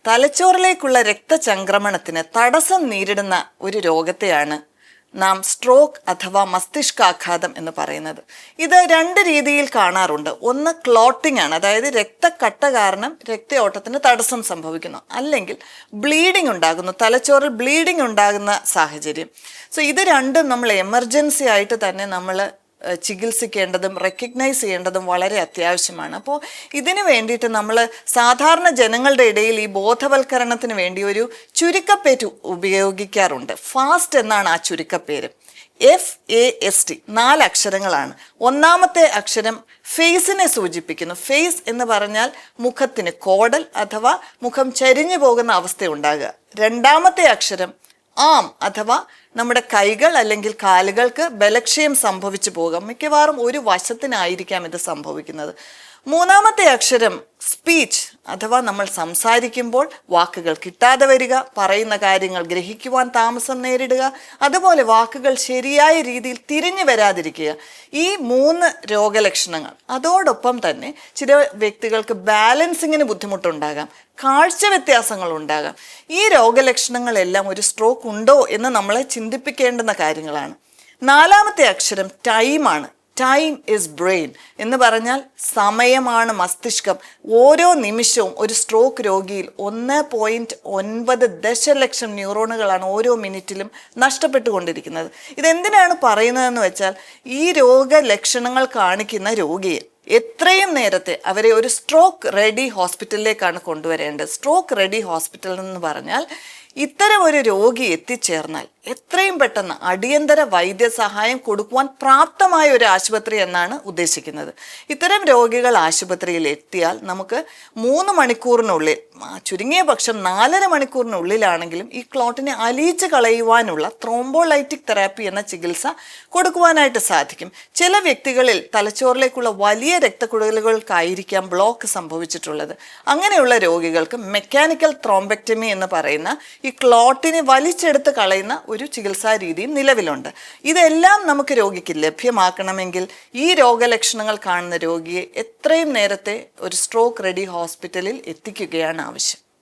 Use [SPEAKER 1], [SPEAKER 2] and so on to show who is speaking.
[SPEAKER 1] തലച്ചോറിലേക്കുള്ള രക്തചംക്രമണത്തിന് തടസ്സം നേരിടുന്ന ഒരു രോഗത്തെയാണ് നാം സ്ട്രോക്ക് അഥവാ മസ്തിഷ്കാഘാതം എന്ന് പറയുന്നത്. ഇത് രണ്ട് രീതിയിൽ കാണാറുണ്ട്. ഒന്ന് ക്ലോട്ടിംഗ് ആണ്, അതായത് രക്തക്കട്ട കാരണം രക്തയോട്ടത്തിന് തടസ്സം സംഭവിക്കുന്നു, അല്ലെങ്കിൽ ബ്ലീഡിംഗ് ഉണ്ടാകുന്നു, തലച്ചോറിൽ ബ്ലീഡിംഗ് ഉണ്ടാകുന്ന സാഹചര്യം. ഇത് രണ്ടും നമ്മൾ എമർജൻസി ആയിട്ട് തന്നെ നമ്മൾ ചികിത്സിക്കേണ്ടതും റെക്കഗ്നൈസ് ചെയ്യേണ്ടതും വളരെ അത്യാവശ്യമാണ്. അപ്പോൾ ഇതിനു വേണ്ടിയിട്ട് നമ്മൾ സാധാരണ ജനങ്ങളുടെ ഇടയിൽ ഈ ബോധവൽക്കരണത്തിന് വേണ്ടി ഒരു ചുരുക്കപ്പേര് ഉപയോഗിക്കാറുണ്ട്. ഫാസ്റ്റ് എന്നാണ് ആ ചുരുക്കപ്പേര്. FAST 4 അക്ഷരങ്ങളാണ്. ഒന്നാമത്തെ അക്ഷരം ഫേസിനെ സൂചിപ്പിക്കുന്നു. ഫേസ് എന്ന് പറഞ്ഞാൽ മുഖത്തിന് കോടൽ അഥവാ മുഖം ചരിഞ്ഞു പോകുന്ന അവസ്ഥ ഉണ്ടാകുക. രണ്ടാമത്തെ അക്ഷരം ആം അഥവാ നമ്മുടെ കൈകൾ അല്ലെങ്കിൽ കാലുകൾക്ക് ബലക്ഷയം സംഭവിച്ചു പോകാം. മിക്കവാറും ഒരു വശത്തിനായിരിക്കാം ഇത് സംഭവിക്കുന്നത്. മൂന്നാമത്തെ അക്ഷരം സ്പീച്ച് അഥവാ നമ്മൾ സംസാരിക്കുമ്പോൾ വാക്കുകൾ കിട്ടാതെ വരിക, പറയുന്ന കാര്യങ്ങൾ ഗ്രഹിക്കുവാൻ താമസം നേരിടുക, അതുപോലെ വാക്കുകൾ ശരിയായ രീതിയിൽ തിരിഞ്ഞു വരാതിരിക്കുക. ഈ 3 രോഗലക്ഷണങ്ങൾ. അതോടൊപ്പം തന്നെ ചില വ്യക്തികൾക്ക് ബാലൻസിങ്ങിന് ബുദ്ധിമുട്ടുണ്ടാകാം, കാഴ്ച വ്യത്യാസങ്ങൾ ഉണ്ടാകാം. ഈ രോഗലക്ഷണങ്ങളെല്ലാം ഒരു സ്ട്രോക്ക് ഉണ്ടോ എന്ന് നമ്മളെ ചിന്തിപ്പിക്കേണ്ടുന്ന കാര്യങ്ങളാണ്. നാലാമത്തെ അക്ഷരം ടൈമാണ്. ടൈം ഈസ് ബ്രെയിൻ എന്ന് പറഞ്ഞാൽ സമയമാണ് മസ്തിഷ്കം. ഓരോ നിമിഷവും ഒരു സ്ട്രോക്ക് രോഗിയിൽ 1.9 ദശലക്ഷം ന്യൂറോണുകളാണ് ഓരോ മിനിറ്റിലും നഷ്ടപ്പെട്ടുകൊണ്ടിരിക്കുന്നത്. ഇതെന്തിനാണ് പറയുന്നതെന്ന് വെച്ചാൽ ഈ രോഗലക്ഷണങ്ങൾ കാണിക്കുന്ന രോഗിയെ എത്രയും നേരത്തെ അവരെ ഒരു സ്ട്രോക്ക് റെഡി ഹോസ്പിറ്റലിലേക്കാണ് കൊണ്ടുവരേണ്ടത്. സ്ട്രോക്ക് റെഡി ഹോസ്പിറ്റൽ എന്ന് പറഞ്ഞാൽ ഇത്തരം ഒരു രോഗി എത്തിച്ചേർന്നാൽ എത്രയും പെട്ടെന്ന് അടിയന്തര വൈദ്യസഹായം കൊടുക്കുവാൻ പ്രാപ്തമായ ഒരു ആശുപത്രി എന്നാണ് ഉദ്ദേശിക്കുന്നത്. ഇത്തരം രോഗികൾ ആശുപത്രിയിൽ എത്തിയാൽ നമുക്ക് 3 മണിക്കൂറിനുള്ളിൽ, ചുരുങ്ങിയ പക്ഷം 4.5 മണിക്കൂറിനുള്ളിലാണെങ്കിലും ഈ ക്ലോട്ടിനെ അലിയിച്ച് കളയുവാനുള്ള ത്രോംബോലൈറ്റിക് തെറാപ്പി എന്ന ചികിത്സ കൊടുക്കുവാനായിട്ട് സാധിക്കും. ചില വ്യക്തികളിൽ തലച്ചോറിലേക്കുള്ള വലിയ രക്തക്കുഴലുകൾക്കായിരിക്കാം ബ്ലോക്ക് സംഭവിച്ചിട്ടുള്ളത്. അങ്ങനെയുള്ള രോഗികൾക്ക് മെക്കാനിക്കൽ ത്രോംബെക്ടമി എന്ന് പറയുന്ന ഈ ക്ലോട്ടിനെ വലിച്ചെടുത്ത് കളയുന്ന ഒരു ചികിത്സാ രീതിയും നിലവിലുണ്ട്. ഇതെല്ലാം നമുക്ക് രോഗിക്ക് ലഭ്യമാക്കണമെങ്കിൽ ഈ രോഗലക്ഷണങ്ങൾ കാണുന്ന രോഗിയെ എത്രയും നേരത്തെ ഒരു സ്ട്രോക്ക് റെഡി ഹോസ്പിറ്റലിൽ എത്തിക്കുകയാണ് ആവശ്യം.